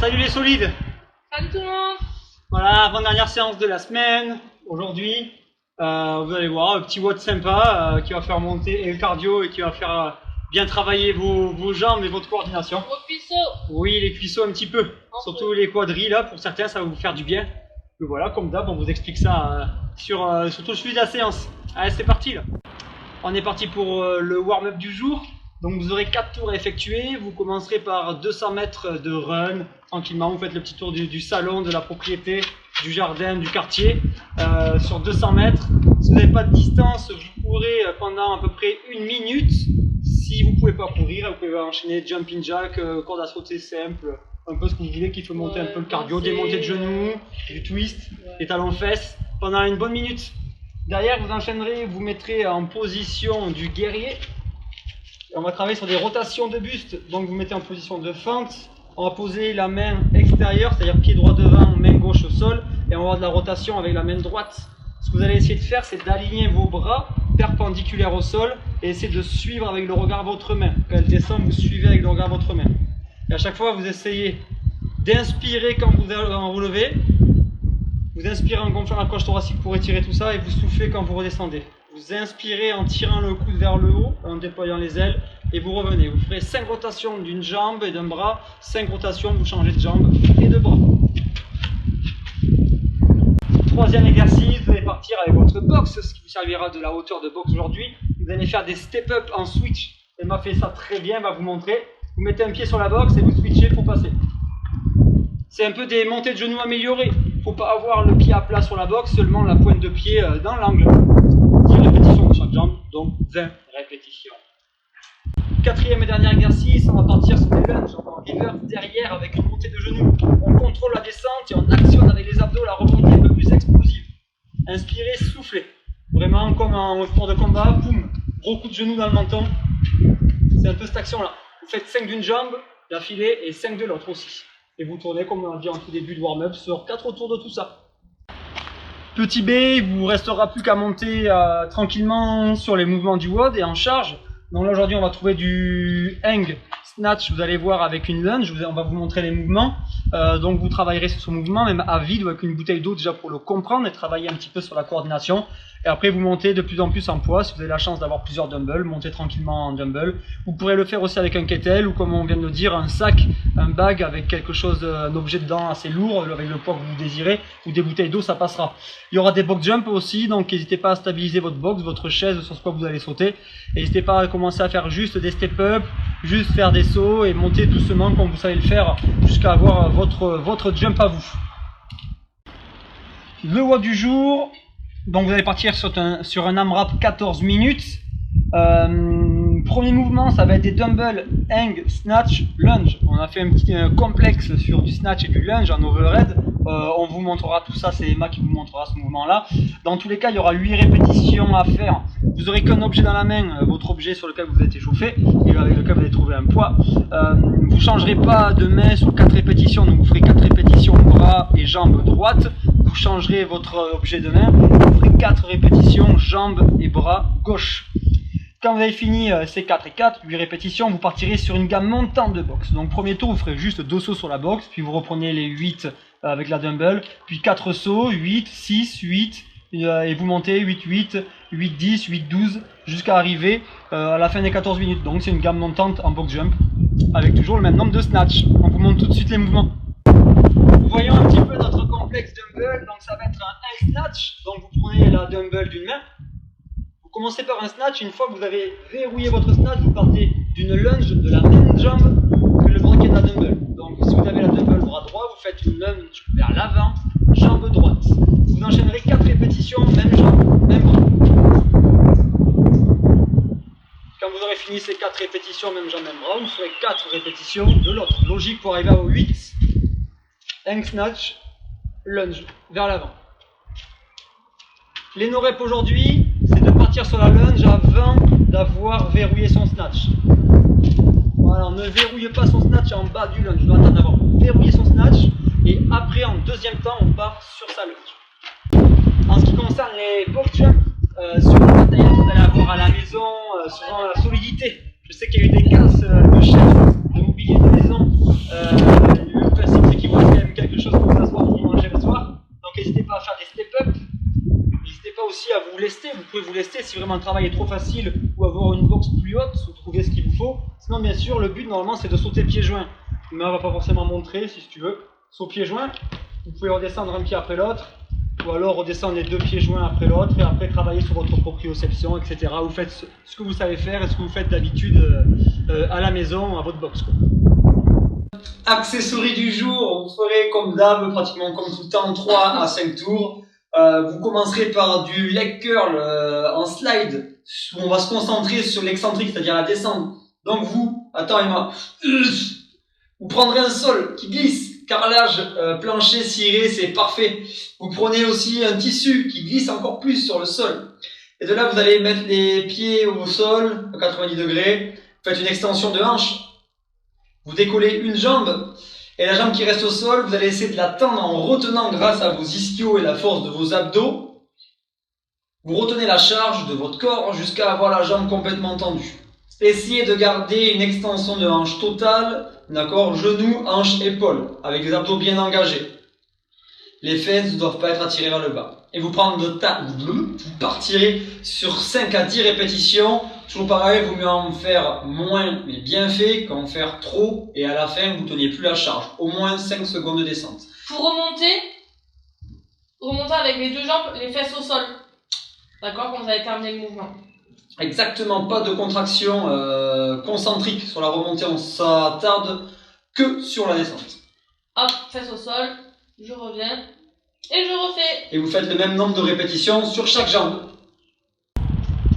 Salut les solides. Salut tout le monde. Voilà, avant-dernière séance de la semaine. Aujourd'hui, vous allez voir un petit WOD sympa qui va faire monter le cardio et qui va faire bien travailler vos jambes et votre coordination. Vos cuisseaux. Oui, les cuisseaux un petit peu. Surtout les quadris là, pour certains ça va vous faire du bien. Et voilà, comme d'hab, on vous explique ça sur tout le suivi de la séance. Allez, c'est parti là. On est parti pour le warm-up du jour. Donc vous aurez 4 tours à effectuer. Vous commencerez par 200 mètres de run. Tranquillement, vous faites le petit tour du salon, de la propriété, du jardin, du quartier. Sur 200 mètres. Si vous n'avez pas de distance, vous courez pendant à peu près 1 minute. Si vous ne pouvez pas courir, vous pouvez enchaîner jumping jack, corde à sauter simple. Un peu ce que vous voulez qui fait monter un peu le cardio, des montées de genoux, du twist, des talons fesses pendant une bonne minute. Derrière, vous enchaînerez, vous mettrez en position du guerrier. Et on va travailler sur des rotations de buste. Donc vous mettez en position de fente. On va poser la main extérieure, c'est-à-dire pied droit devant, main gauche au sol. Et on va avoir de la rotation avec la main droite. Ce que vous allez essayer de faire, c'est d'aligner vos bras perpendiculaires au sol et essayer de suivre avec le regard votre main. Quand elle descend, vous suivez avec le regard votre main. Et à chaque fois, vous essayez d'inspirer quand vous en relevez. Vous inspirez en gonflant la cage thoracique pour étirer tout ça et vous soufflez quand vous redescendez. Vous inspirez en tirant le coude vers le haut, en déployant les ailes et vous revenez. Vous ferez 5 rotations d'une jambe et d'un bras, 5 rotations, vous changez de jambe et de bras. Troisième exercice, vous allez partir avec votre box, ce qui vous servira de la hauteur de box aujourd'hui. Vous allez faire des step-up en switch. Emma fait ça très bien, elle va vous montrer. Vous mettez un pied sur la box et vous switchez pour passer. C'est un peu des montées de genoux améliorées. Il ne faut pas avoir le pied à plat sur la box, seulement la pointe de pied dans l'angle. 10 répétitions de chaque jambe, donc 20 répétitions. Quatrième et dernier exercice, on va partir sur des lunges en reverse derrière avec une montée de genoux. On contrôle la descente et on actionne avec les abdos la remontée un peu plus explosive. Inspirez, soufflez. Vraiment comme en sport de combat, boum, gros coup de genou dans le menton. C'est un peu cette action-là. Vous faites 5 d'une jambe d'affilée et 5 de l'autre aussi. Et vous tournez comme on a dit en tout début de warm-up sur 4 tours de tout ça. Petit B, il vous restera plus qu'à monter tranquillement sur les mouvements du WOD et en charge. Donc là aujourd'hui on va trouver du hang snatch, vous allez voir avec une lunge, on va vous montrer les mouvements. Donc vous travaillerez sur ce mouvement même à vide ou avec une bouteille d'eau déjà pour le comprendre et travailler un petit peu sur la coordination. Et après vous montez de plus en plus en poids, si vous avez la chance d'avoir plusieurs dumbbells, montez tranquillement en dumbbell. Vous pourrez le faire aussi avec un kettle ou comme on vient de le dire, un sac, un bag avec quelque chose, un objet dedans assez lourd, avec le poids que vous désirez, ou des bouteilles d'eau, ça passera. Il y aura des box jump aussi, donc n'hésitez pas à stabiliser votre box, votre chaise sur ce quoi vous allez sauter. N'hésitez pas à commencer à faire juste des step-up, juste faire des sauts et monter doucement comme vous savez le faire jusqu'à avoir votre jump à vous. Le WOD du jour. Donc vous allez partir sur un AMRAP 14 minutes. Premier mouvement, ça va être des dumbbells, hang, snatch, lunge. On a fait un petit complexe sur du snatch et du lunge en overhead. On vous montrera tout ça, c'est Emma qui vous montrera ce mouvement-là. Dans tous les cas, il y aura 8 répétitions à faire. Vous n'aurez qu'un objet dans la main, votre objet sur lequel vous êtes échauffé et avec lequel vous allez trouver un poids. Vous ne changerez pas de main sur 4 répétitions, donc vous ferez 4 répétitions bras et jambes droite. Vous changerez votre objet de main, vous ferez 4 répétitions jambes et bras gauche. Quand vous avez fini ces 4 et 4, 8 répétitions, vous partirez sur une gamme montante de boxe. Donc premier tour, vous ferez juste 2 sauts sur la boxe, puis vous reprenez les 8 avec la dumbbell, puis 4 sauts, 8, 6, 8, et vous montez 8, 8, 8, 10, 8, 12, jusqu'à arriver à la fin des 14 minutes. Donc c'est une gamme montante en box jump, avec toujours le même nombre de snatch. On vous montre tout de suite les mouvements. Voyons un petit peu notre complexe dumbbell, donc ça va être un hang snatch, donc vous prenez la dumbbell d'une main. Vous commencez par un snatch, une fois que vous avez verrouillé votre snatch, vous partez d'une lunge de la même jambe que le bras qui est de la dumbbell. Donc si vous avez la dumbbell bras droit, vous faites une lunge vers l'avant, jambe droite. Vous enchaînerez 4 répétitions, même jambe, même bras. Quand vous aurez fini ces 4 répétitions, même jambe, même bras, vous ferez 4 répétitions de l'autre. Logique pour arriver au 8. Hang snatch, lunge, vers l'avant. Les no reps aujourd'hui, c'est de partir sur la lunge avant d'avoir verrouillé son snatch. Voilà, ne verrouillez pas son snatch en bas du lunge. On doit attendre d'avoir verrouillé son snatch et après, en deuxième temps, on part sur sa lunge. En ce qui concerne les box jump, sur le matériel que vous allez avoir à la maison, sur la solidité, je sais qu'il y a eu des casses de chef, de mobilier de maison. Le principe, c'est pouvez vous lester si vraiment le travail est trop facile ou avoir une box plus haute, vous trouvez ce qu'il vous faut. Sinon, bien sûr, le but normalement c'est de sauter pieds joints. Mais on va pas forcément montrer si tu veux. Saut pieds joints, vous pouvez redescendre un pied après l'autre, ou alors redescendre les deux pieds joints après l'autre, et après travailler sur votre proprioception, etc. Vous faites ce que vous savez faire et ce que vous faites d'habitude à la maison, à votre box, quoi. Accessoires du jour, vous ferez comme d'hab, pratiquement comme tout le temps, 3 à 5 tours. Vous commencerez par du leg curl en slide, où on va se concentrer sur l'excentrique, c'est-à-dire la descente. Donc vous, attends Emma, vous prendrez un sol qui glisse, carrelage, plancher, ciré, c'est parfait. Vous prenez aussi un tissu qui glisse encore plus sur le sol. Et de là, vous allez mettre les pieds au sol, à 90 degrés. Faites une extension de hanche. Vous décollez une jambe. Et la jambe qui reste au sol, vous allez essayer de la tendre en retenant grâce à vos ischios et la force de vos abdos. Vous retenez la charge de votre corps jusqu'à avoir la jambe complètement tendue. Essayez de garder une extension de hanche totale, d'accord, genou, hanche, épaule, avec les abdos bien engagés. Les fesses ne doivent pas être attirées vers le bas. Et vous partirez sur 5 à 10 répétitions. Toujours pareil, vous mieux en faire moins mais bien fait qu'en faire trop et à la fin vous ne teniez plus la charge. Au moins 5 secondes de descente. Pour remonter avec les deux jambes, les fesses au sol. D'accord, quand vous avez terminé le mouvement. Exactement, pas de contraction concentrique sur la remontée, on s'attarde que sur la descente. Hop, fesses au sol, je reviens et je refais. Et vous faites le même nombre de répétitions sur chaque jambe.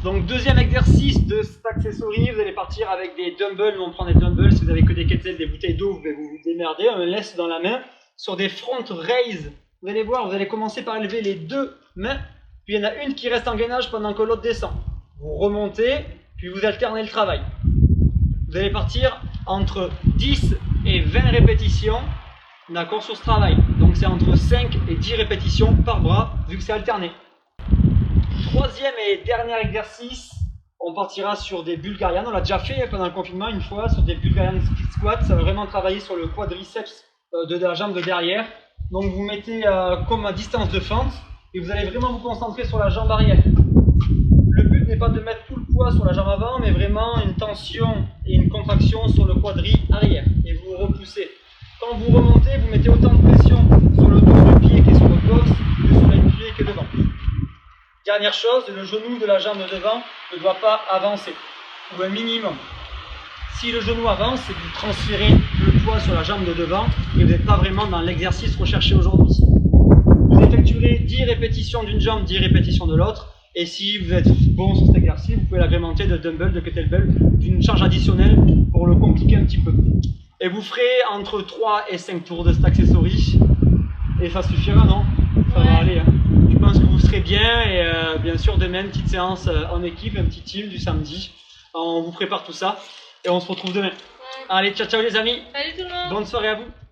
Donc deuxième exercice de cet accessoire, vous allez partir avec des dumbbells, on prend des dumbbells, si vous avez que des kettles, des bouteilles d'eau, vous allez vous démerder, on les laisse dans la main, sur des front raise, vous allez voir, vous allez commencer par élever les deux mains, puis il y en a une qui reste en gainage pendant que l'autre descend. Vous remontez, puis vous alternez le travail. Vous allez partir entre 10 et 20 répétitions, d'accord, sur ce travail. Donc c'est entre 5 et 10 répétitions par bras, vu que c'est alterné. Troisième et dernier exercice, on partira sur des Bulgarian. On l'a déjà fait pendant le confinement une fois sur des Bulgarian split squats. Ça va vraiment travailler sur le quadriceps de la jambe de derrière. Donc vous mettez comme à distance de fente et vous allez vraiment vous concentrer sur la jambe arrière. Le but n'est pas de mettre tout le poids sur la jambe avant, mais vraiment une tension et une contraction sur le quadri arrière. Et vous repoussez. Quand vous remontez, vous mettez autant de pression sur le dos du pied qui est sur le box que sur les pieds qui est devant. Dernière chose, le genou de la jambe de devant ne doit pas avancer, ou un minimum. Si le genou avance, c'est que vous transférez le poids sur la jambe de devant et vous n'êtes pas vraiment dans l'exercice recherché aujourd'hui. Vous effectuerez 10 répétitions d'une jambe, 10 répétitions de l'autre, et si vous êtes bon sur cet exercice, vous pouvez l'agrémenter de dumbbell, de kettlebell, d'une charge additionnelle pour le compliquer un petit peu. Et vous ferez entre 3 et 5 tours de cet accessoire, et ça suffira, non? Ça va aller, hein. Je pense que vous serez bien et bien sûr demain une petite séance en équipe, un petit team du samedi. On vous prépare tout ça et on se retrouve demain. Allez, ciao ciao les amis. Salut tout le monde. Bonne soirée à vous.